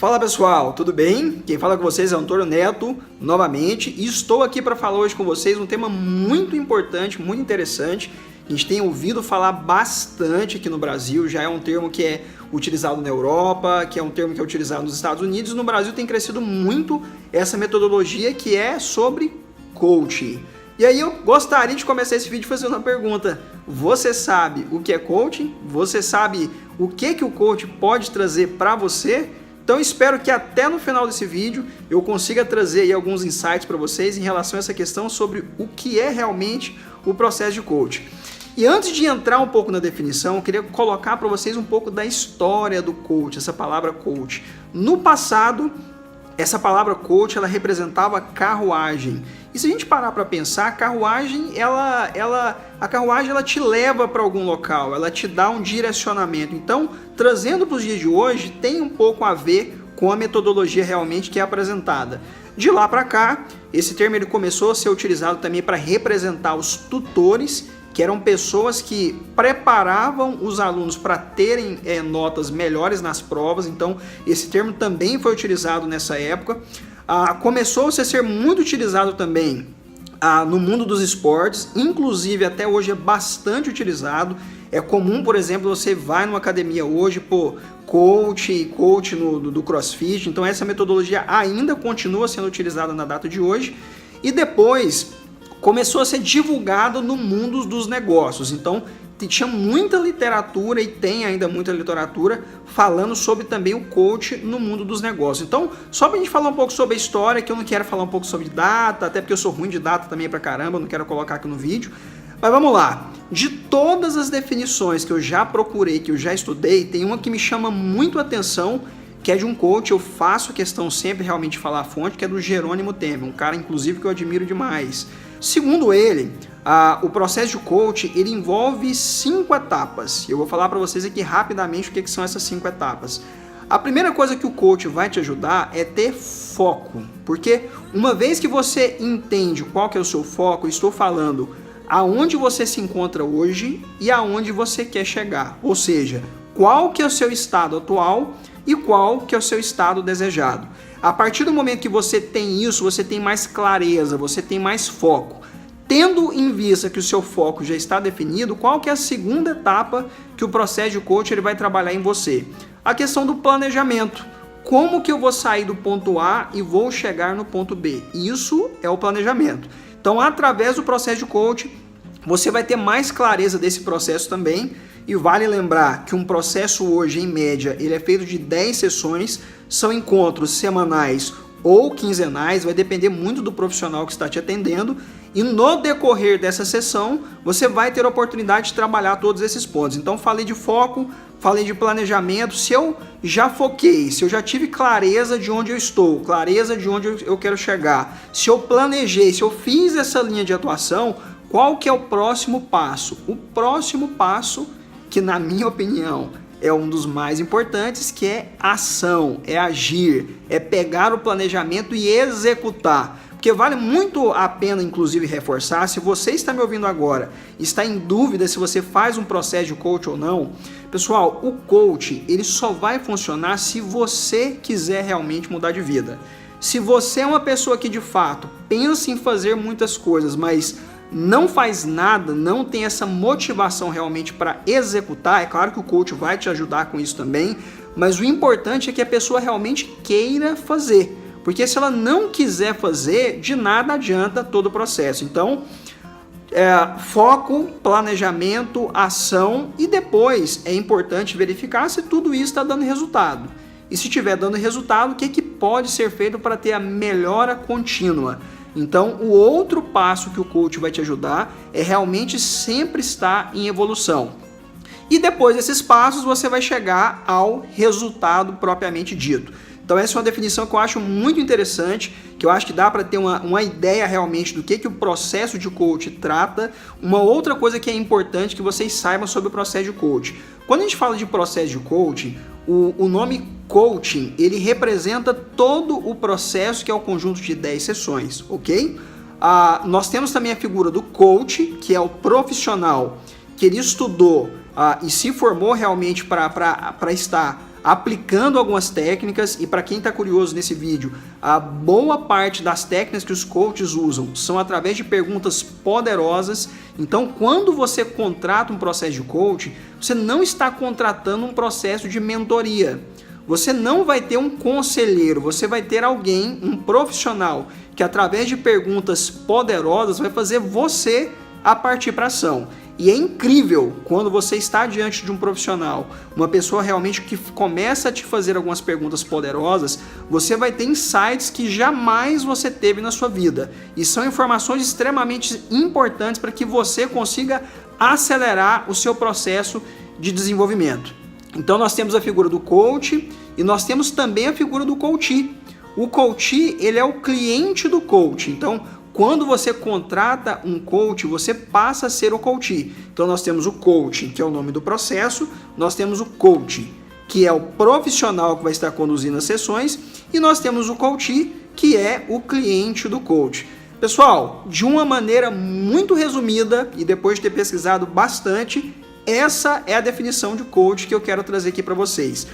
Fala pessoal, tudo bem? Quem fala com vocês é Antônio Neto, novamente, e estou aqui para falar hoje com vocês um tema muito importante, muito interessante. A gente tem ouvido falar bastante aqui no Brasil, já é um termo que é utilizado na Europa, que é um termo que é utilizado nos Estados Unidos. No Brasil tem crescido muito essa metodologia que é sobre coaching. E aí eu gostaria de começar esse vídeo fazendo uma pergunta. Você sabe o que é coaching? Você sabe o que o coach pode trazer para você? Então espero que até no final desse vídeo eu consiga trazer aí alguns insights para vocês em relação a essa questão sobre o que é realmente o processo de coaching. E antes de entrar um pouco na definição, eu queria colocar para vocês um pouco da história do coach, essa palavra coach. No passado, essa palavra coach ela representava carruagem. E se a gente parar para pensar, a carruagem ela te leva para algum local, ela te dá um direcionamento. Então, trazendo para os dias de hoje, tem um pouco a ver com a metodologia realmente que é apresentada. De lá para cá, esse termo ele começou a ser utilizado também para representar os tutores, que eram pessoas que preparavam os alunos para terem notas melhores nas provas. Então, esse termo também foi utilizado nessa época. Começou-se a ser muito utilizado também no mundo dos esportes, inclusive até hoje é bastante utilizado. É comum, por exemplo, você vai numa academia hoje, coach do CrossFit, então essa metodologia ainda continua sendo utilizada na data de hoje. E depois começou a ser divulgado no mundo dos negócios, então tinha muita literatura e tem ainda muita literatura falando sobre também o coach no mundo dos negócios. Então, só pra gente falar um pouco sobre a história, que eu não quero falar um pouco sobre data, até porque eu sou ruim de data também pra caramba, não quero colocar aqui no vídeo. Mas vamos lá, de todas as definições que eu já procurei, que eu já estudei, tem uma que me chama muito a atenção, que é de um coach, eu faço questão sempre realmente de falar a fonte, que é do Jerônimo Temer, um cara inclusive que eu admiro demais. Segundo ele, o processo de coach ele envolve 5 etapas. Eu vou falar para vocês aqui rapidamente o que são essas 5 etapas. A primeira coisa que o coach vai te ajudar é ter foco, porque uma vez que você entende qual que é o seu foco, eu estou falando aonde você se encontra hoje e aonde você quer chegar, ou seja, qual que é o seu estado atual e qual que é o seu estado desejado. A partir do momento que você tem isso, você tem mais clareza, você tem mais foco. Tendo em vista que o seu foco já está definido, qual que é a segunda etapa que o processo de coach ele vai trabalhar em você? A questão do planejamento. Como que eu vou sair do ponto A e vou chegar no ponto B? Isso é o planejamento. Então, através do processo de coach, você vai ter mais clareza desse processo também. E vale lembrar que um processo hoje, em média, ele é feito de 10 sessões, são encontros semanais ou quinzenais, vai depender muito do profissional que está te atendendo. E no decorrer dessa sessão, você vai ter a oportunidade de trabalhar todos esses pontos. Então, falei de foco, falei de planejamento. Se eu já foquei, se eu já tive clareza de onde eu estou, clareza de onde eu quero chegar, se eu planejei, se eu fiz essa linha de atuação, qual que é o próximo passo? O próximo passo, que na minha opinião é um dos mais importantes, que é ação, é agir, é pegar o planejamento e executar. Porque vale muito a pena, inclusive, reforçar, se você está me ouvindo agora, está em dúvida se você faz um processo de coach ou não, pessoal, o coach ele só vai funcionar se você quiser realmente mudar de vida. Se você é uma pessoa que de fato pensa em fazer muitas coisas, mas não faz nada, não tem essa motivação realmente para executar, é claro que o coach vai te ajudar com isso também, mas o importante é que a pessoa realmente queira fazer, porque se ela não quiser fazer, de nada adianta todo o processo. Então, foco, planejamento, ação e depois é importante verificar se tudo isso está dando resultado. E se estiver dando resultado, o que pode ser feito para ter a melhora contínua? Então, o outro passo que o coach vai te ajudar é realmente sempre estar em evolução. E depois desses passos, você vai chegar ao resultado propriamente dito. Então, essa é uma definição que eu acho muito interessante, que eu acho que dá para ter uma ideia realmente do que o processo de coach trata. Uma outra coisa que é importante que vocês saibam sobre o processo de coach. Quando a gente fala de processo de coaching, o nome coaching, ele representa todo o processo que é o conjunto de 10 sessões, ok? Nós temos também a figura do coach, que é o profissional que ele estudou e se formou realmente para estar aplicando algumas técnicas, e para quem está curioso nesse vídeo, a boa parte das técnicas que os coaches usam são através de perguntas poderosas. Então, quando você contrata um processo de coaching, você não está contratando um processo de mentoria. Você não vai ter um conselheiro, você vai ter alguém, um profissional, que através de perguntas poderosas vai fazer você a partir para ação. E é incrível quando você está diante de um profissional, uma pessoa realmente que começa a te fazer algumas perguntas poderosas, você vai ter insights que jamais você teve na sua vida. E são informações extremamente importantes para que você consiga acelerar o seu processo de desenvolvimento. Então nós temos a figura do coach e nós temos também a figura do coachee. O coachee, ele é o cliente do coach. Então, quando você contrata um coach, você passa a ser o coachee. Então nós temos o coaching, que é o nome do processo, nós temos o coach, que é o profissional que vai estar conduzindo as sessões, e nós temos o coachee, que é o cliente do coach. Pessoal, de uma maneira muito resumida, e depois de ter pesquisado bastante, essa é a definição de coach que eu quero trazer aqui para vocês.